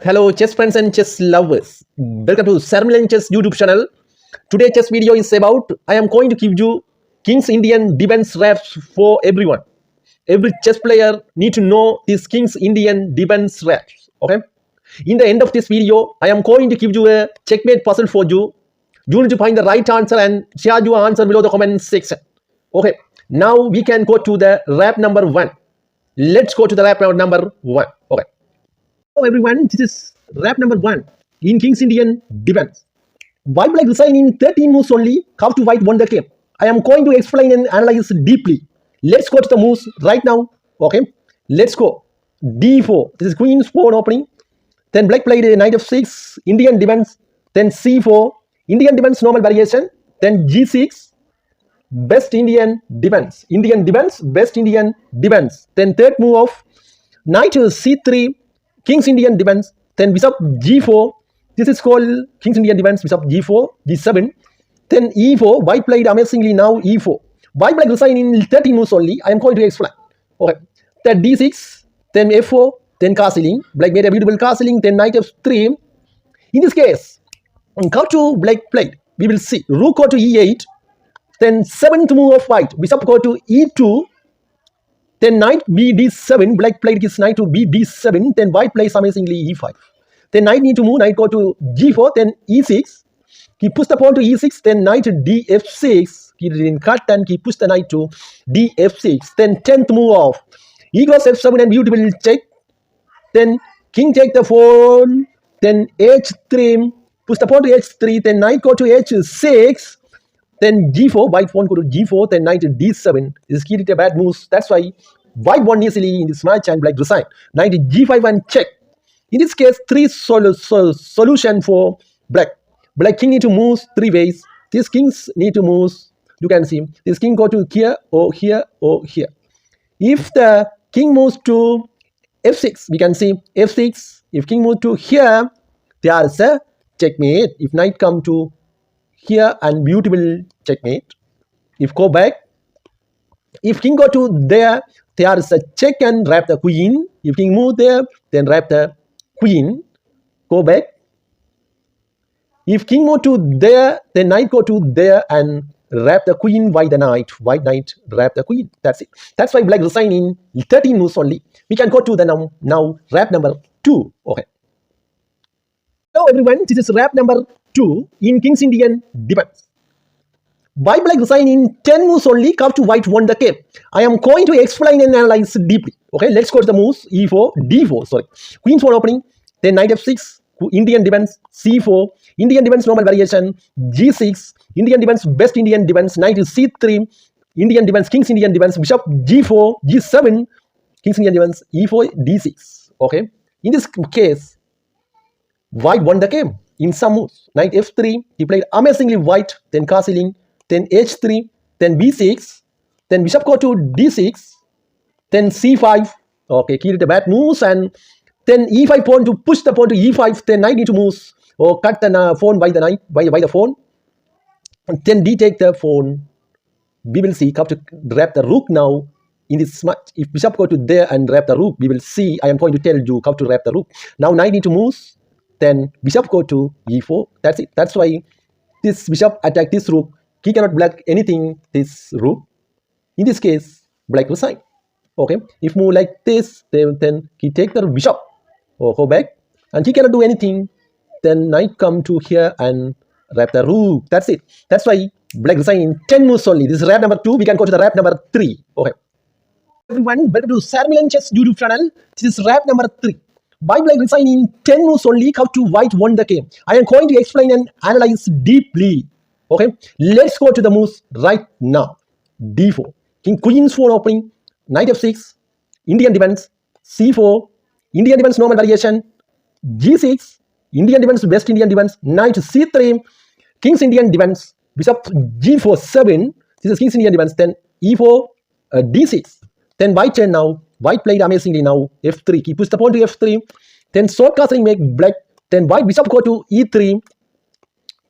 Hello chess friends and chess lovers. Welcome to Saemisch Chess YouTube channel. Today chess video is about I am going to give you King's Indian defense reps for everyone. Every chess player need to know this King's Indian defense reps. Okay. In the end of this video, I am going to give you a checkmate puzzle for you. You need to find the right answer and share your answer below the comment section. Okay. Now we can go to the rep number 1. Let's go to the rep number 1. Okay. Hello everyone, this is rep number 1 in King's Indian defense. White black design in 13 moves only, how to white won the game. I am going to explain and analyze deeply. Let's go to the moves right now. Okay, let's go. D4, this is queen's pawn opening. Then black played a knight f6, Indian defense. Then c4, Indian defense normal variation. Then g6, best Indian defense. Indian defense, best Indian defense. Then third move of knight c3, King's Indian defense, then bishop g4. This is called King's Indian defense, bishop g4, g7. Then e4. White played amazingly now e4. White black design in 13 moves only. I am going to explain. Okay. Then d6, then f4, then castling. Black made a beautiful castling, then knight f3. In this case, how to black played. We will see. Rook go to e8. Then seventh move of white. Bishop go to e2. Then knight b d7, black played his knight to b d7, then white plays amazingly e5. Then knight need to move, knight go to g4, then e6. He pushed the pawn to e6, then knight df6. He didn't cut, and he pushed the knight to df6. Then 10th move of e goes f7 and beautiful check. Then king take the pawn, then h3, push the pawn to h3, then knight go to h6. Then g4, white pawn go to g4, then knight d7. This is key to bad moves. That's why white won easily in this match and black resigned. Knight g5 and check. In this case, three solution for black. Black king need to move 3 ways. These kings need to move. You can see this king go to here or here or here. If the king moves to f6, we can see f6. If king moves to here, there is a checkmate. If knight come to here and beautiful checkmate. If go back, if king go to there, there is a check and wrap the queen. If king move there, then wrap the queen. Go back. If king move to there, then knight go to there and wrap the queen. White the knight. White knight wrap the queen. That's it. That's why black resign in 13 moves only. We can go to the now wrap number 2. Okay. Hello everyone, this is wrap number 2 in King's Indian defense. White black design in 10 moves only, how to white won the game. I am going to explain and analyze deeply. Okay, let's go to the moves. E4, D4, sorry. Queen's pawn opening, then knight f6, Indian defense, C4, Indian defense normal variation, G6, Indian defense best Indian defense, knight C3, Indian defense, King's Indian defense, bishop G4, G7, King's Indian defense, E4, D6. Okay, in this case, white won the game. In some moves, knight f3, he played amazingly white, then castling, then h3, then b6, then bishop go to d6, then c5. Okay, killed the bad moves, and then e5 pawn to push the pawn to e5. Then knight need to move or cut the pawn by the knight by the pawn. And then d take the pawn. We will see how to wrap the rook now. In this match, if bishop go to there and wrap the rook, we will see. I am going to tell you how to wrap the rook. Now knight need to move. Then bishop go to e4. That's it. That's why this bishop attack this rook. He cannot block anything this rook. In this case, black resign. Okay. If move like this, then he take the bishop or go back, and he cannot do anything. Then knight come to here and wrap the rook. That's it. That's why black resign in 10 moves only. This is wrap number 2. We can go to the wrap number 3. Okay. Everyone, welcome to Saemisch Chess YouTube channel. This is wrap number 3. White black resign in 10 moves only, how to white won the game. I am going to explain and analyze deeply. Okay, let's go to the moves right now. D4, queen's pawn opening, knight f6, Indian defense, c4, Indian defense normal variation, g6, Indian defense best Indian defense, knight c3, King's Indian defense, bishop g4 7. This is King's Indian defense. Then e4, d6. Then white turn now. White played amazingly now, f3. He pushed the pawn to f3. Then short castling make black. Then white bishop go to e3.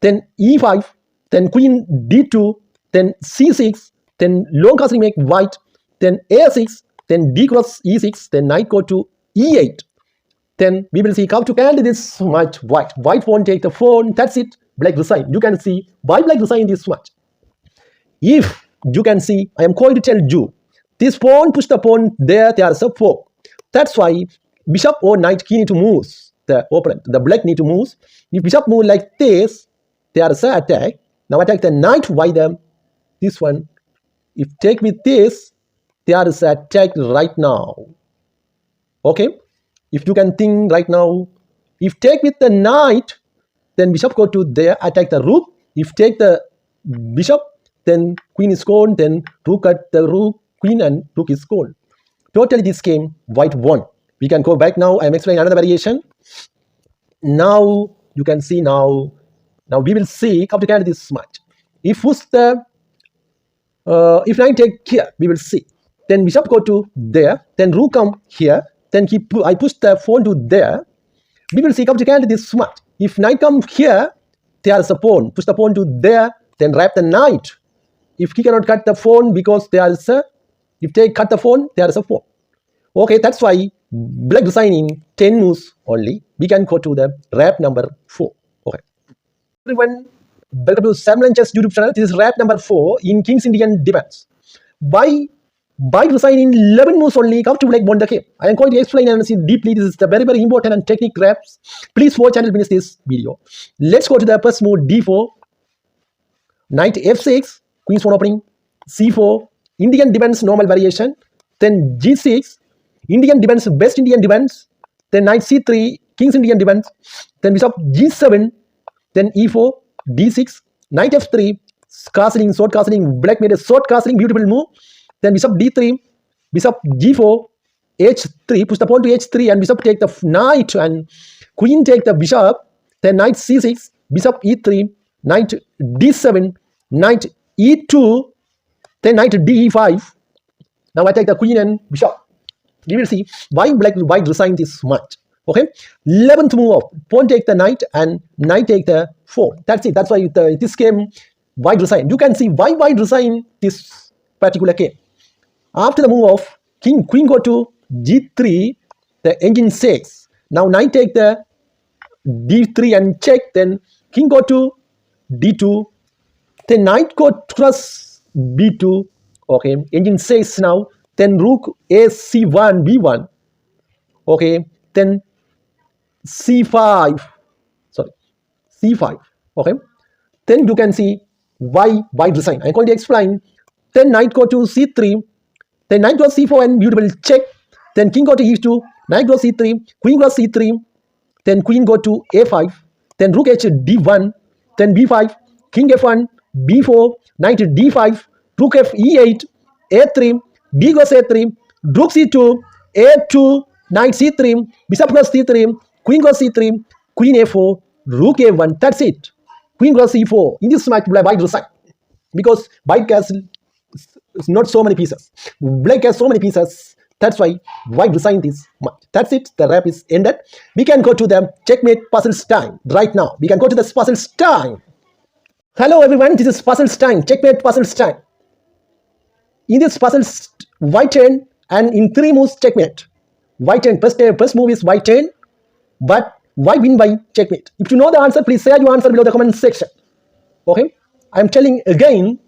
Then e5. Then queen d2. Then c6. Then long castling make white. Then a6. Then d cross e6. Then knight go to e8. Then we will see how to handle this much white. White won't take the pawn. That's it. Black resign. You can see why black resign this much. If you can see, I am going to tell you, this pawn push the pawn there. There's a fork. That's why bishop or knight key need to move the opponent. The black need to move. If bishop move like this, there's an attack. Now attack the knight. Why them? This one. If take with this, there is an attack right now. Okay. If you can think right now, if take with the knight, then bishop go to there, attack the rook. If take the bishop, then queen is gone, then rook at the rook, queen and rook is gone. Totally this game, white won. We can go back now. I am explaining another variation. Now you can see now we will see how to handle this match. If if knight take here, we will see. Then bishop go to there, then rook come here, then I push the pawn to there. We will see how to handle this match. If knight come here, there is a pawn. Push the pawn to there, then wrap the knight. If he cannot cut the pawn because there is a, if they cut the pawn, there is a pawn. Okay, that's why black design in 10 moves only. We can go to the wrap number 4. Okay. Everyone, welcome to Saemisch YouTube channel. This is wrap number 4 in King's Indian Defense. By design in 11 moves only, how to black won the game. I am going to explain and see deeply. This is the very, very important and technique wraps. Please watch and finish this video. Let's go to the first move, d4, knight f6, queen's pawn opening, c4, Indian defense normal variation, then g6, Indian defense best Indian defense, then knight c3, King's Indian defense, then bishop g7, then e4, d6, knight f3, castling, sword castling, black made a sword castling, beautiful move. Then bishop d3, bishop g4, h3, push the pawn to h3 and bishop take the knight and queen take the bishop, then knight c6, bishop e3, knight d7, knight e2, then knight d5. Now I take the queen and bishop. We will see why white resigned this much. Okay, 11th move of pawn take the knight and knight take the pawn. That's it. That's why this game white resigned. You can see why white resigned this particular game. After the move of queen go to g3, the engine 6. Now knight take the d3 and check. Then king go to d2. Then knight go cross b2. Okay, engine 6 now. Then rook a c1 b1. Okay, then c5. Sorry, c5. Okay, then you can see why white resign. I'm going to explain. Then knight go to c3. Then knight goes c4 and beautiful check. Then king go to e2. Knight goes c3. Queen goes c3. Then queen go to a5. Then rook h d1. Then b5. King f1. b4. Knight d5. Rook f e8. a3. b goes a3. Rook c2. a2. Knight c3. Bishop goes c3. Queen goes c3. Queen a4. Rook a1. That's it. Queen goes c4. In this match, white resign. Because white has not so many pieces. Black has so many pieces. That's why white resigned this match. That's it. The wrap is ended. We can go to the checkmate puzzles time right now. We can go to the puzzles time. Hello everyone. This is puzzles time. Checkmate puzzles time. In this puzzles, white turn and in 3 moves checkmate. White turn. First move is white turn. But white win by checkmate. If you know the answer, please share your answer below the comment section. Okay. I am telling again.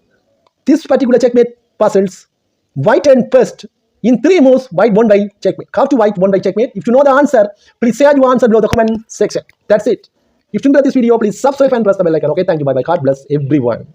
This particular checkmate puzzles, white turn first. In 3 moves, white won by checkmate. How to white won by checkmate? If you know the answer, please share your answer below the comment section. That's it. If you enjoyed this video, please subscribe and press the bell icon. Okay, thank you. Bye bye. God bless everyone.